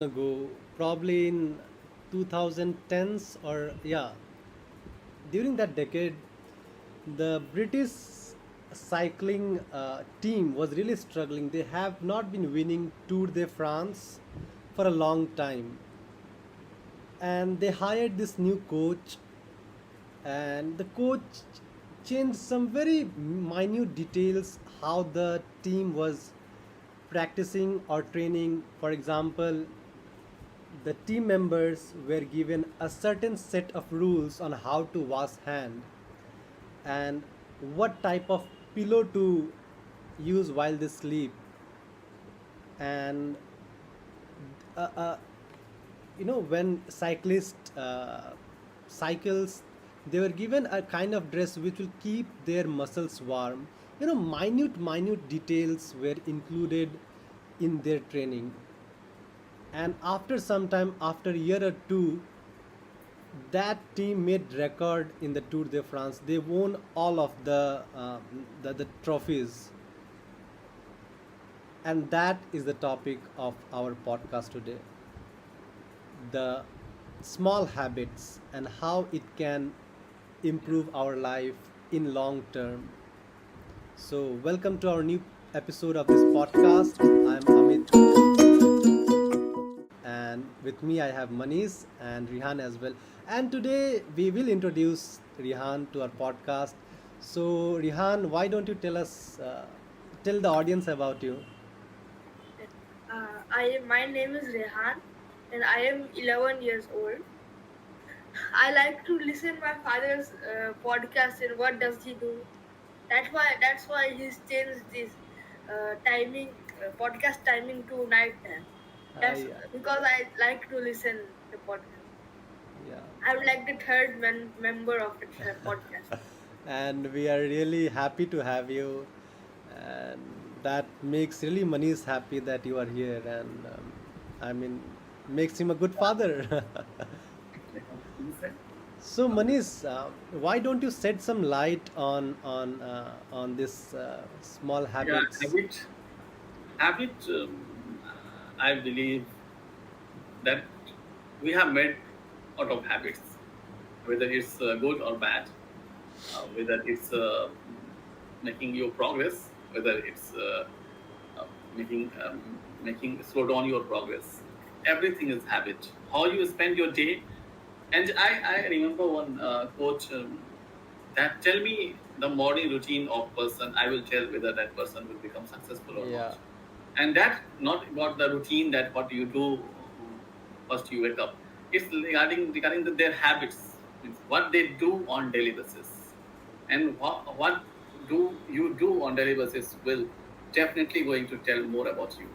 ago, probably in 2010s or yeah, during that decade, the British cycling team was really struggling. They have not been winning Tour de France for a long time, and they hired this new coach, and the coach changed some very minute details how the team was practicing or training. For example, the team members were given a certain set of rules on how to wash hand and what type of pillow to use while they sleep, and uh, uh, when cyclists cycles, they were given a kind of dress which will keep their muscles warm. Minute details were included in their training, and after some time, after a year or two, that team made record in the Tour de France. They won all of the trophies, and that is the topic of our podcast today: the small habits and how it can improve our life in long term. So, welcome to our new episode of this podcast. I'm Amit, and with me I have Manish and Rihan as well. And today we will introduce Rihan to our podcast. So, Rihan, why don't you tell the audience about you? My name is Rehan and I am 11 years old. I like to listen my father's podcast and what does he do. That's why he's changed this timing podcast timing to night time. That's I because I like to listen the podcast. Yeah. I'm like the third member of the podcast. And we are really happy to have you, and that makes really Manish happy that you are here, and I mean, makes him a good father. So Manish, why don't you shed some light on this small Yeah, habits? habit. I believe that we have made out of habits, whether it's good or bad, whether it's making you progress, whether it's uh, making making slow down your progress. Everything is habit. How you spend your day, and I remember one coach that tell me the morning routine of person. I will tell whether that person will become successful or Yeah, not. And that not about the routine that what you do first you wake up. It's regarding their habits, means what they do on daily basis, and what do you do on daily basis will definitely going to tell more about you.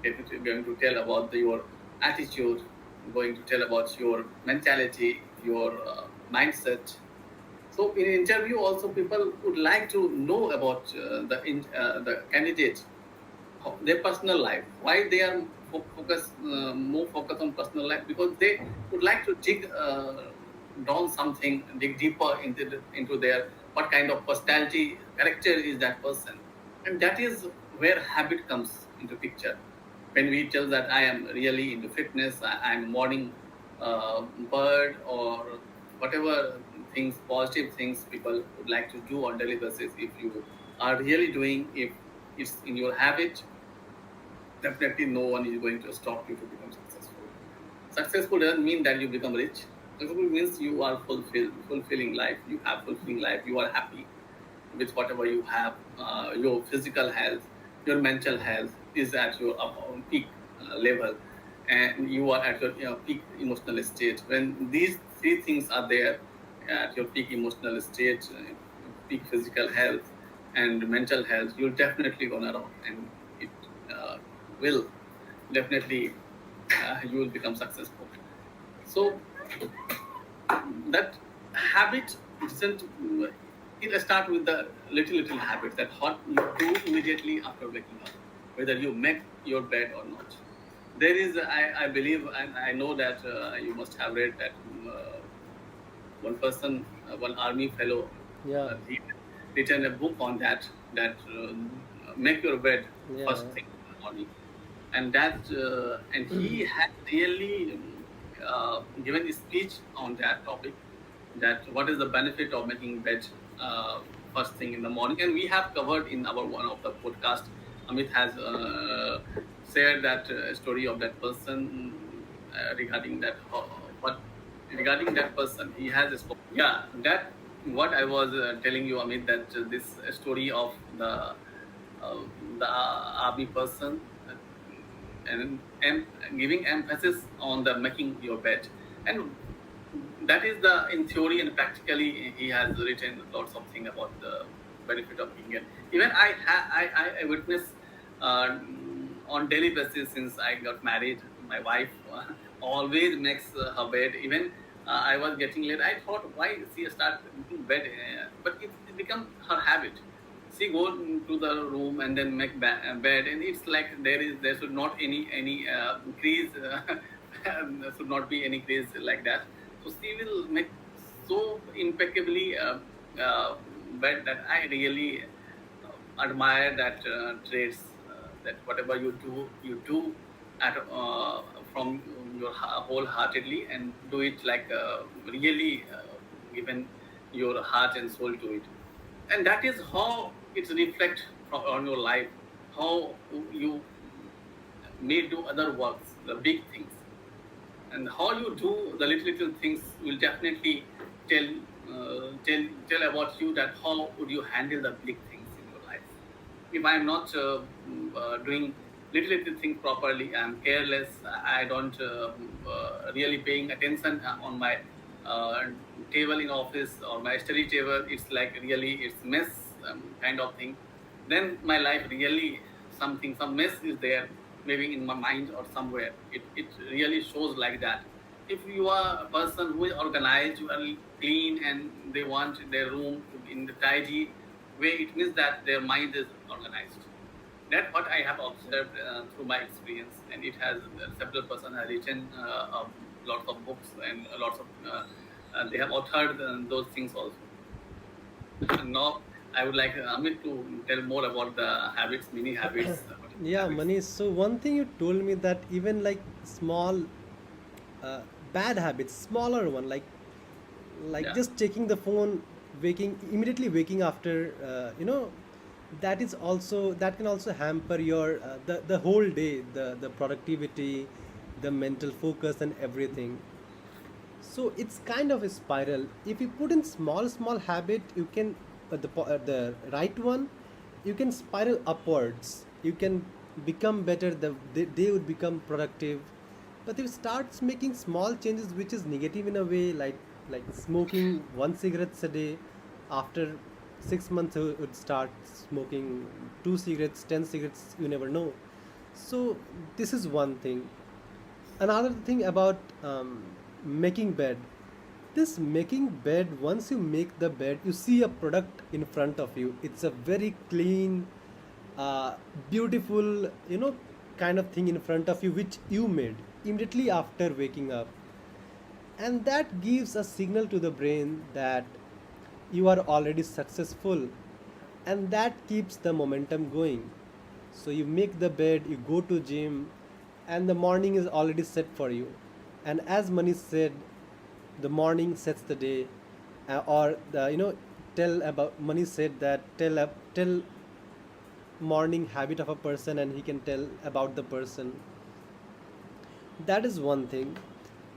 Definitely going to tell about your attitude, going to tell about your mentality, your mindset. So in interview also people would like to know about the candidate, their personal life, why they are more focused on personal life, because they would like to dig down something, dig deeper into their what kind of personality character is that person. And that is where habit comes into picture. When we tell that I am really into fitness, I'm morning bird, or whatever things, positive things people would like to do on daily basis, if you are really doing, if it's in your habit, definitely no one is going to stop you to become successful. Successful doesn't mean that you become rich. Successful means you are fulfilling life. You have fulfilling life. You are happy with whatever you have. Your physical health, your mental health is at your peak level, and you are at your peak emotional state. When these three things are there at your peak emotional state, peak physical health, and mental health, you're definitely gonna rock, and it will definitely you will become successful. So that habit doesn't. It start with the little habits that what you do immediately after waking up, whether you make your bed or not. There is, I believe, and I know that you must have read that one person, one army fellow, yeah, he written a book on that, that make your bed yeah, first thing in the morning. and he had really given a speech on that topic, that what is the benefit of making bed uh, first thing in the morning. And we have covered in our one of the podcast. Amit has shared that story of that person regarding that what regarding that person he has spoken. Yeah, that what I was telling you, Amit, that this story of uh, the army person, and giving emphasis on the making your bed. And that is the in theory, and practically he has written lots of things about the benefit of being it. Even I witness uh, on daily basis since I got married. My wife always makes her bed. Even I was getting late. I thought, why she start making bed, but it become her habit. She go to the room and then make bed, and it's like there should not any increase. Should not be any crease like that. So she will make so impeccably bed that I really admire that traits. That whatever you do at from your wholeheartedly, and do it like really given your heart and soul to it. And that is how it reflects on your life, how you may do other works, the big things, and how you do the little things will definitely tell tell about you, that how would you handle the big things in your life. If I'm not doing little things properly, I'm careless, I don't really paying attention on my uh, table in office or my study table, it's like really it's mess kind of thing. Then my life really something, some mess is there, maybe in my mind or somewhere. It really shows like that. If you are a person who is organized, you are clean, and they want their room to be in the tidy way, it means that their mind is organized. That's what I have observed through my experience, and it has several person have written lots of books, and lots of they have authored those things also. And now I would like Amit to tell more about the habits, mini habits, what is Yeah, habits. Manish. So one thing you told me that even like small uh, bad habits, smaller one, like Yeah, just checking the phone, waking immediately waking after, that is also that can also hamper your the whole day, the productivity, the mental focus and everything. So it's kind of a spiral. If you put in small habit, you can the right one, you can spiral upwards. You can become better. The day would become productive. But if you start making small changes, which is negative in a way, like smoking one cigarettes a day, after 6 months you would start smoking 2 cigarettes, 10 cigarettes. You never know. So this is one thing. Another thing about making bed, this making bed, once you make the bed, you see a product in front of you. It's a very clean, uh, beautiful, kind of thing in front of you, which you made immediately after waking up. And that gives a signal to the brain that you are already successful, and that keeps the momentum going. So you make the bed, you go to gym, and the morning is already set for you. And as Mani said, the morning sets the day, or the tell about Mani said that tell morning habit of a person, and he can tell about the person. That is one thing.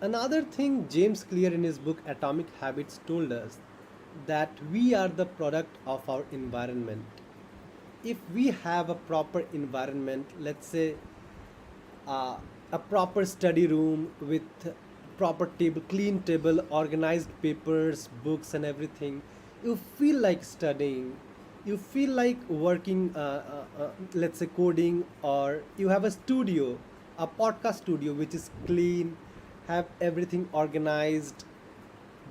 Another thing, James Clear in his book Atomic Habits told us that we are the product of our environment. If we have a proper environment, let's say a proper study room with proper table, clean table, organized papers, books, and everything, you feel like studying. You feel like working, let's say coding, or you have a studio, a podcast studio, which is clean, have everything organized.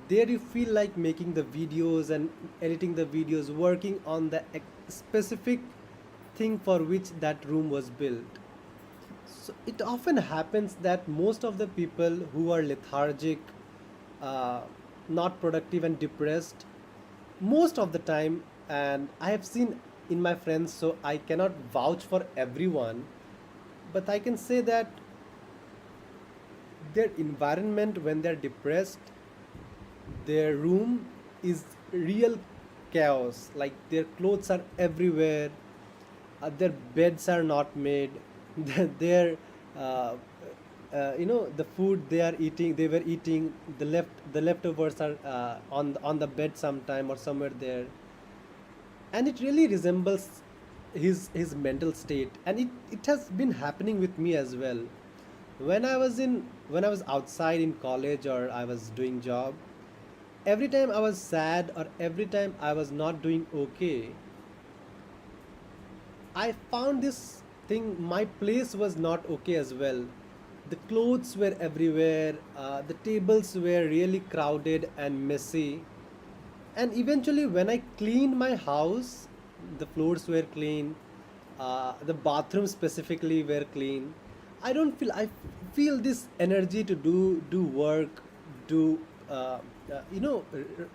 There you feel like making the videos and editing the videos, working on the specific thing for which that room was built. So it often happens that most of the people who are lethargic, uh, not productive, and depressed, most of the time, and I have seen in my friends, so I cannot vouch for everyone, but I can say that their environment when they're depressed, their room is real chaos. Like their clothes are everywhere, their beds are not made, their uh, the food they were eating, the leftovers are on the bed sometime or somewhere there, and it really resembles his mental state, and it has been happening with me as well. When I was outside in college or I was doing job, every time I was sad or every time I was not doing okay, I found this thing, my place was not okay as well. The clothes were everywhere, the tables were really crowded and messy. And eventually, when I cleaned my house, the floors were clean, the bathrooms specifically were clean. I feel this energy to do work, do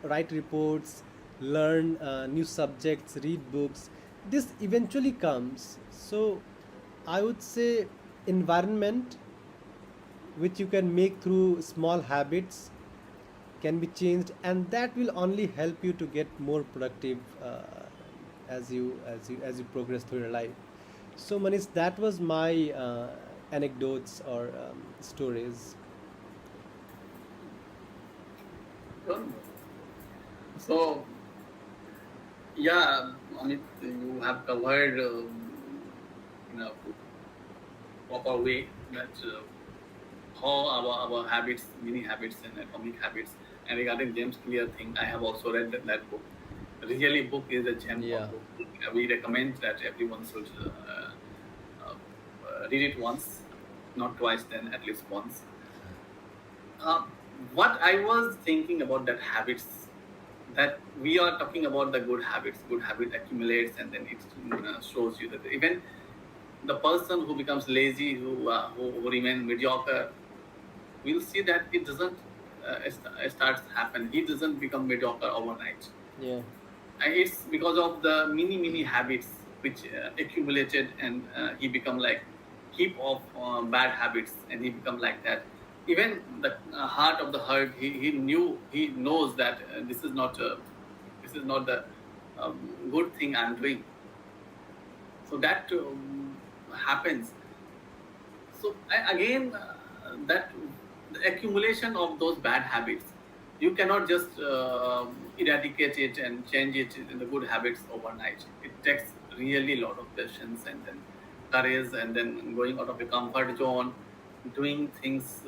write reports, learn new subjects, read books. This eventually comes. So I would say environment, which you can make through small habits, can be changed, and that will only help you to get more productive as you progress through your life. So Manish, that was my anecdotes or stories. Good. So yeah, Amit, you have covered in a proper way that how our habits, mini habits and atomic habits. And regarding James Clear thing, I have also read that book. Really, book is a gem Yeah. of book. We recommend that everyone should read it once, not twice, then at least once. Uh, what I was thinking about that habits, that we are talking about the good habits. Good habit accumulates, and then it shows you that even the person who becomes lazy, who remains mediocre, we'll see that it doesn't starts happen. He doesn't become mediocre overnight. Yeah. And it's because of the mini habits which accumulated, and he become like heap of bad habits, and he become like that. Even the heart of the herd, he knows that this is not the good thing I'm doing. So that happens. So again, that the accumulation of those bad habits, you cannot just eradicate it and change it in the good habits overnight. It takes really a lot of patience and then courage, and then going out of your comfort zone, doing things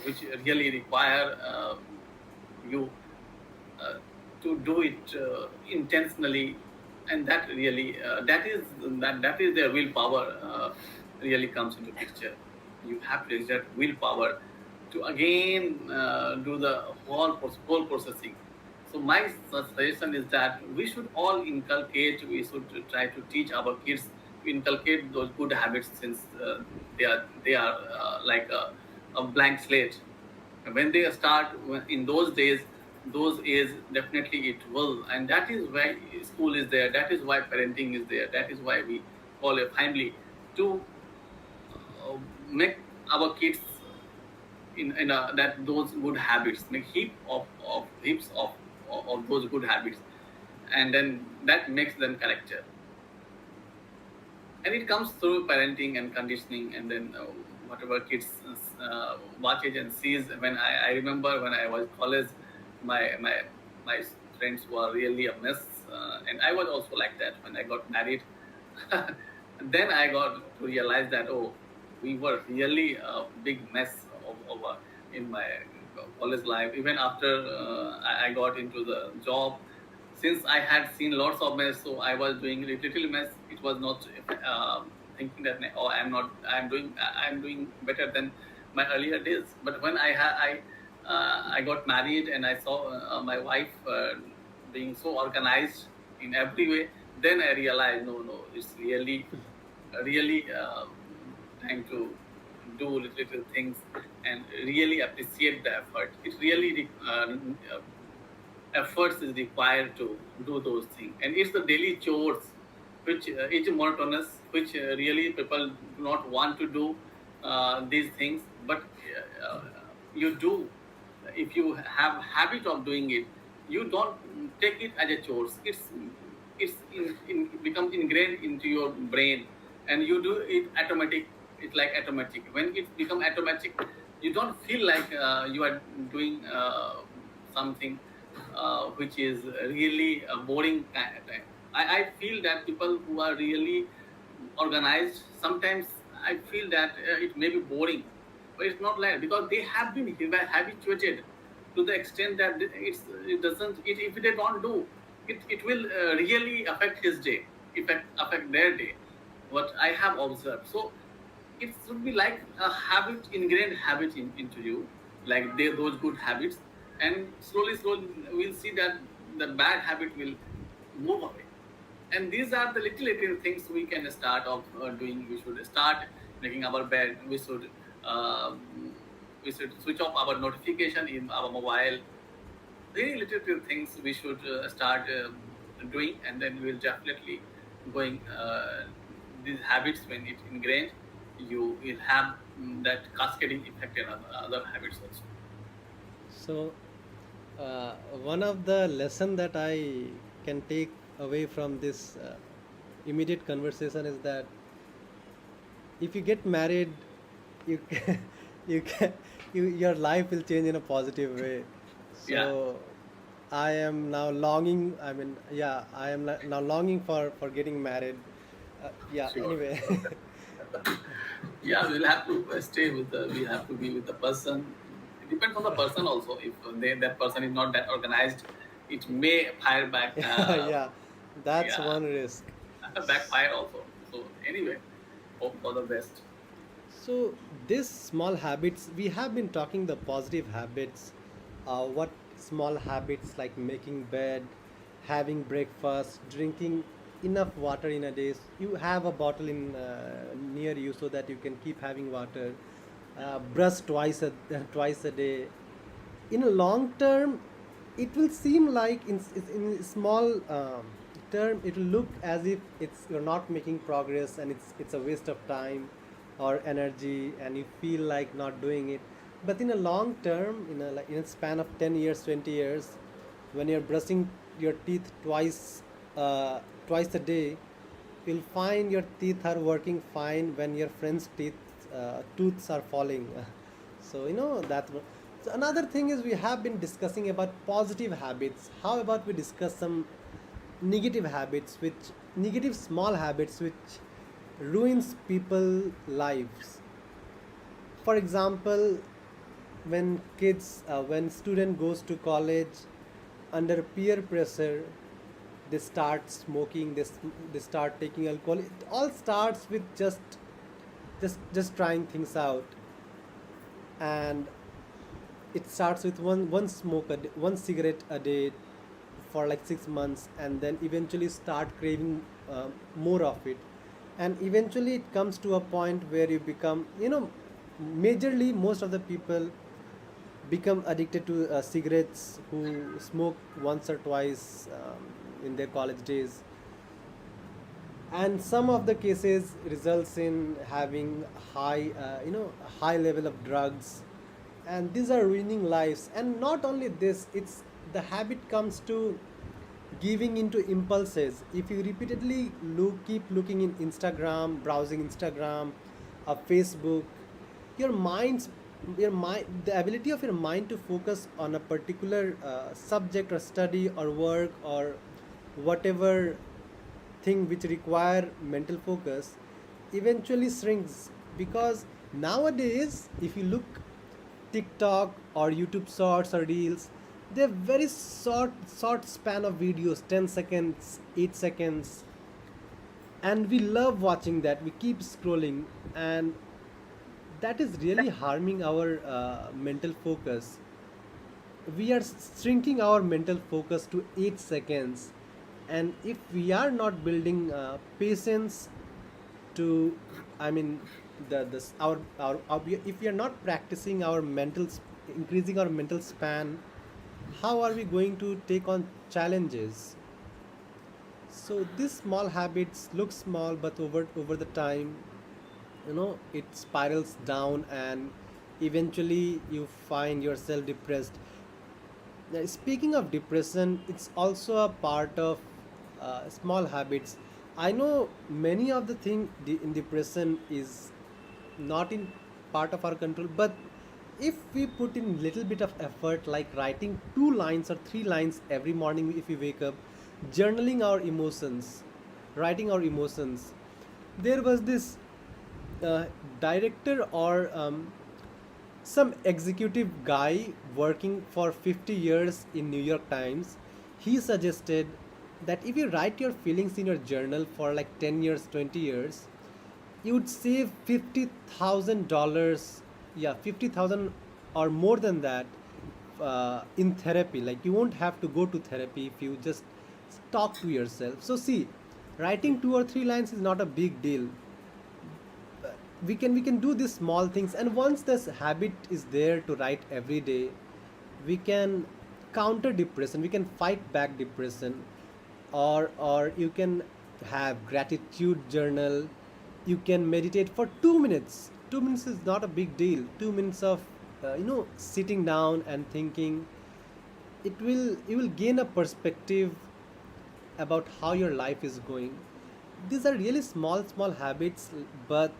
which really require you uh, to do it intentionally, and that really that is their willpower really comes into picture. You have to exert willpower to again do the whole processing. So my suggestion is that we should all inculcate, we should try to teach our kids to inculcate those good habits, since they are like a blank slate. When they start in those days, those is definitely it will, and that is why school is there, that is why parenting is there, that is why we call a family to make our kids in that those good habits, make heaps of those good habits, and then that makes them character. And it comes through parenting and conditioning, and then whatever kids watch it and sees. I remember when I was college, my friends were really a mess, and I was also like that when I got married. Then I got to realize that, oh, we were really a big mess over in my college life. Even after I got into the job, since I had seen lots of mess, so I was doing little mess. It was not thinking that, oh, I'm doing better than my earlier days. But when I got married and I saw my wife being so organized in every way, then I realized, no, it's really time to do little things and really appreciate the effort. It really efforts is required to do those things, and it's the daily chores which is monotonous, which really people do not want to do these things, but you do. If you have habit of doing it, you don't take it as a chores. It's becomes ingrained into your brain, and you do it automatic. It's like automatic. When it become automatic, you don't feel like you are doing something which is really a boring kind of time. I feel that people who are really organized, sometimes I feel that it may be boring, but it's not like, because they have been habituated to the extent that it doesn't, if they don't do it, it will really affect his day, affect their day, what I have observed. So it should be like a habit, ingrained habit into you, like those good habits, and slowly we'll see that the bad habit will move away. And these are the little things we can start off doing. We should start making our bed. Uh, we should switch off our notification in our mobile. Very little things we should start doing, and then we'll definitely going these habits, when it's ingrained, you will have that cascading effect in other habits also. So, one of the lesson that I can take away from this immediate conversation is that if you get married, you can, you can, your life will change in a positive way. Yeah, So, I am now longing. I mean, yeah, I am now longing for getting married. Yeah. sure. Anyway, Yeah, we'll have to stay with the, we have to be with the person. It depends on the person also. If that person is not that organized, it may fire back. yeah, that's Yeah, one risk. backfire also. So anyway, hope for the best. So, these small habits, we have been talking the positive habits. What small habits like making bed, having breakfast, drinking enough water in a day. You have a bottle in near you so that you can keep having water. Brush twice a day. In a long term, it will seem like in small term it will look as if it's you're not making progress and it's a waste of time or energy and you feel like not doing it. But in a long term, in a span of 10 years, 20 years, when you're brushing your teeth twice a day, you'll find your teeth are working fine when your friend's tooths are falling. So so another thing is we have been discussing about positive habits. How about we discuss some negative small habits which ruins people lives. For example, when student goes to college under peer pressure, they start smoking, they start taking alcohol. It all starts with just trying things out, and it starts with one cigarette a day for like 6 months, and then eventually start craving more of it, and eventually it comes to a point where you become, majorly most of the people become addicted to cigarettes who smoke once or twice in their college days, and some of the cases results in having high level of drugs, and these are ruining lives. And not only this, it's the habit comes to giving into impulses. If you repeatedly keep looking in Instagram, browsing Instagram or Facebook, your mind's your mind the ability of your mind to focus on a particular subject or study or work or whatever thing which require mental focus eventually shrinks, because nowadays if you look TikTok or YouTube shorts or reels, they're very short span of videos, 10 seconds, 8 seconds, and we love watching that. We keep scrolling, and that is really harming our mental focus. We are shrinking our mental focus to 8 seconds, and if we are not building patience to, I mean, our if we are not practicing increasing our mental span, how are we going to take on challenges? So these small habits look small, but over the time, it spirals down, and eventually you find yourself depressed. Now, speaking of depression, it's also a part of small habits. I know many of the thing in depression is not in part of our control, but if we put in little bit of effort, like writing 2 lines or 3 lines every morning if we wake up, journaling our emotions, writing our emotions. There was this uh, director or some executive guy working for 50 years in New York Times. He suggested that if you write your feelings in your journal for like 10 years, 20 years, you would save $50,000. Yeah, 50,000 or more than that in therapy. Like you won't have to go to therapy if you just talk to yourself. So see, writing 2 or 3 lines is not a big deal. We can do these small things, and once this habit is there to write every day, we can counter depression, we can fight back depression. Or you can have gratitude journal. You can meditate for 2 minutes. 2 minutes is not a big deal. 2 minutes of sitting down and thinking. You will gain a perspective about how your life is going. These are really small, small habits, but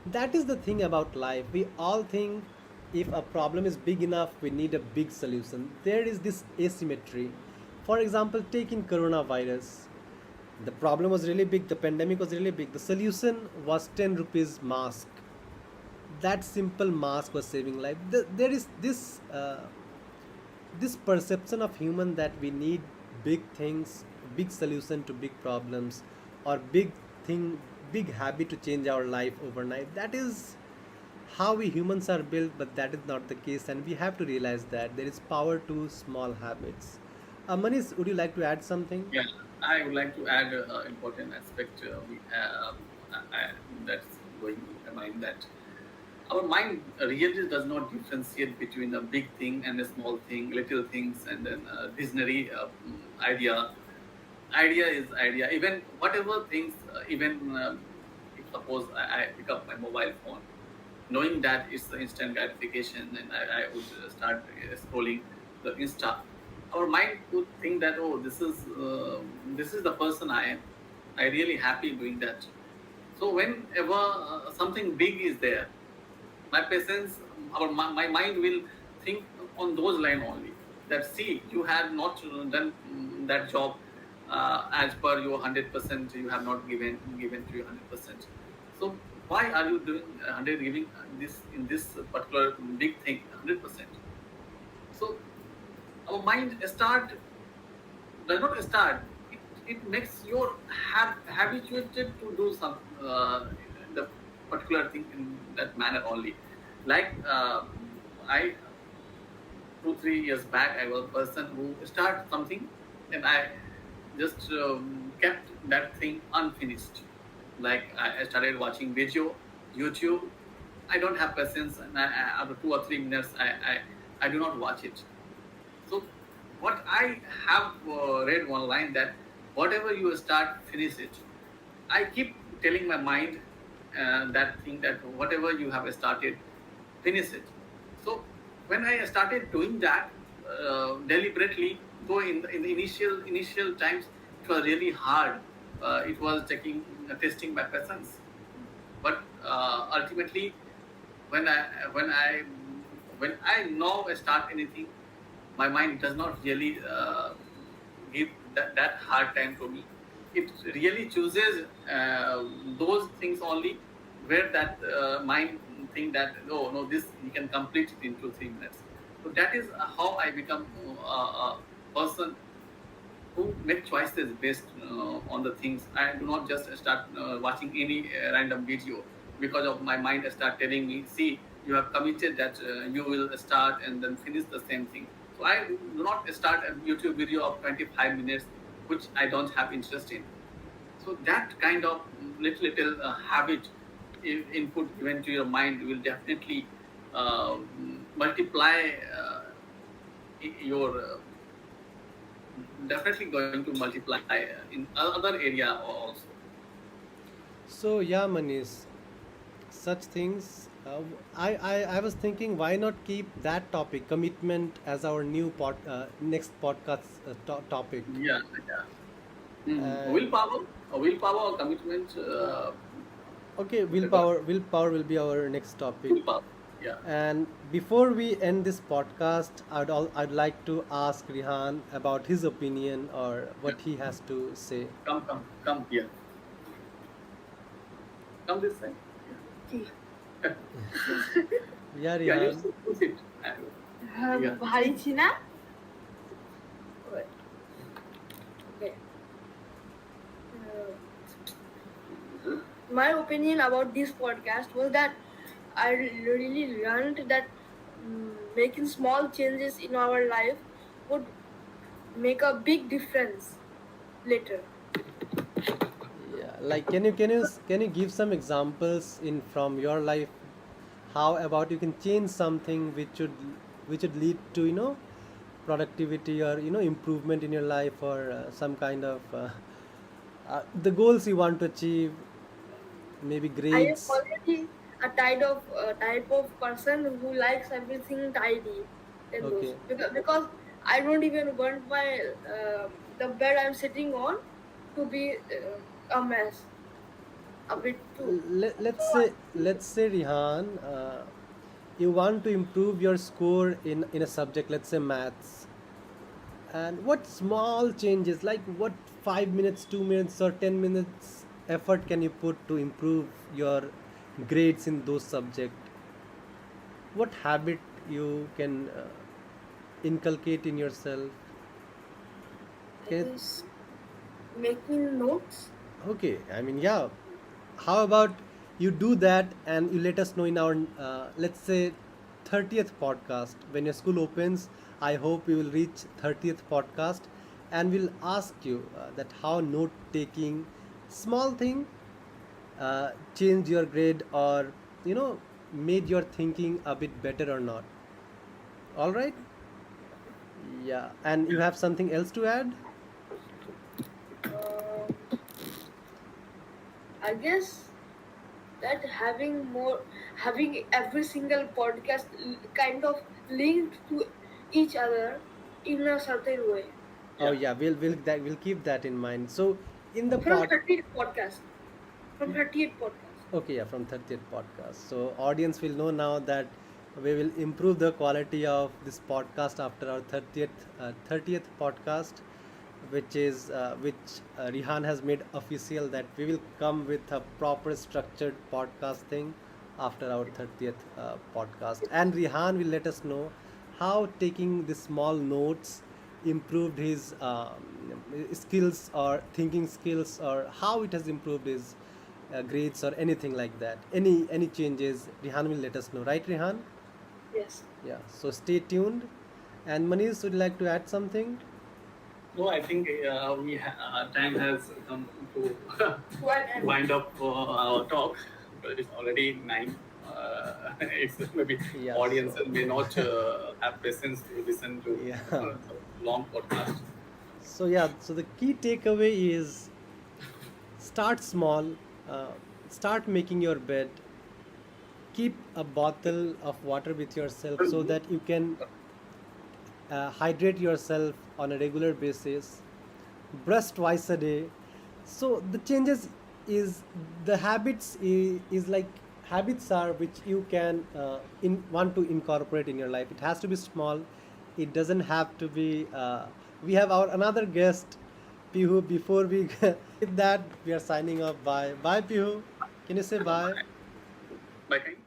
that is the thing about life. We all think if a problem is big enough, we need a big solution. There is this asymmetry. For example, take in coronavirus. The problem was really big, the pandemic was really big. The solution was 10 rupees mask. That simple mask was saving life. There is this perception of human that we need big things, big solution to big problems, or thing big habit to change our life overnight. That is how we humans are built, but that is not the case, and we have to realize that there is power to small habits. Manish, would you like to add something? Yeah, I would like to add an important aspect we have, that's going in my mind, that our mind really does not differentiate between a big thing and a small thing, little things, and then a visionary idea. Idea is idea. Even whatever things, even if suppose I pick up my mobile phone, knowing that it's the instant gratification, and I would start scrolling the Insta, our mind would think that, oh, this is the person I am. I really happy doing that. So whenever something big is there, my patience, my mind will think on those line only. That see, you have not done that job as per your 100%. You have not given to your 100%. So why are you doing 100, giving this in this particular big thing 100%? So our mind start does not start. It makes your habituated to do some the particular thing in that manner only. Like I 2 3 years back, I was a person who started something, and I just kept that thing unfinished. Like I started watching video, YouTube. I don't have patience, and after 2 or 3 minutes, I do not watch it. So, what I have read one line that whatever you start, finish it. I keep telling my mind that thing, that whatever you have started, finish it. So, when I started doing that deliberately, though in the initial times it was really hard. It was testing my patience, but ultimately when I when I when I now start anything, my mind does not really give that hard time to me. It really chooses those things only where that mind think that, no, this you can complete it in 2 3 minutes. So that is how I become a person who make choices based on the things. I do not just start watching any random video because of my mind start telling me, see, you have committed that you will start and then finish the same thing. So I do not start a YouTube video of 25 minutes, which I don't have interest in. So that kind of little habit input given to your mind will definitely multiply your definitely going to multiply in other area also. So yeah, Manish, such things. I was thinking, why not keep that topic, commitment, as our next podcast topic? Yeah, yeah. And Willpower, commitment, okay, what they call it, willpower will be our next topic. willpower. Yeah. And before we end this podcast, I'd like to ask Rihan about his opinion or Yeah. what he has to say. Come here. Come this side. Okay. Yeah. Yeah, Yeah, you Rihan. sit. You sit. Yeah. ভারী ছি না? Okay. Uh, my opinion about this podcast was that I really learned that making small changes in our life would make a big difference later. Yeah, like can you give some examples in from your life? How about you can change something which would lead to productivity or improvement in your life, or some kind of the goals you want to achieve, maybe I am grades. already a type of person who likes everything tidy and those Okay. because I don't even want my the bed I'm sitting on to be a mess a bit too. Let's say Rihan, you want to improve your score in a subject, let's say maths. And what small changes, like what 5 minutes, 2 minutes, or 10 minutes effort can you put to improve your grades in those subject? What habit you can inculcate in yourself? I Can guess making notes. Okay, I mean, yeah. How about you do that and you let us know in our, let's say, 30th podcast. When your school opens, I hope we will reach 30th podcast, and we'll ask you that how note taking, small thing, change your grade, or, made your thinking a bit better or not. All right? Yeah. And you have something else to add? Uh, I guess that having every single podcast kind of linked to each other in a certain way Oh, Yeah. yeah. We'll keep that in mind. So, in the from pod. 30th podcast from 30th podcast. Okay, yeah, from 30th podcast. So audience will know now that we will improve the quality of this podcast after our 30th podcast, which Rihan has made official, that we will come with a proper structured podcast thing after our 30th podcast. And Rihan will let us know how taking the small notes improved his skills or thinking skills, or how it has improved his grades or anything like that. Any changes, Rihan will let us know, right, Rihan? Yes. Yeah. So stay tuned. And Manish, would you like to add something? No, I think time has come to One and wind up our talk. It's already 9. It's maybe Yeah. audience So may not have patience to listen to yeah. long podcast. So yeah. So the key takeaway is start small. Uh, Start making your bed. Keep a bottle of water with yourself so that you can hydrate yourself on a regular basis. Brush twice a day. So the changes is the habits is like habits are which you can in want to incorporate in your life. It has to be small. It doesn't have to be. We have our another guest, Pihu. Before we with that, we are signing off. Bye, bye, Pihu. Can you say bye? By kind.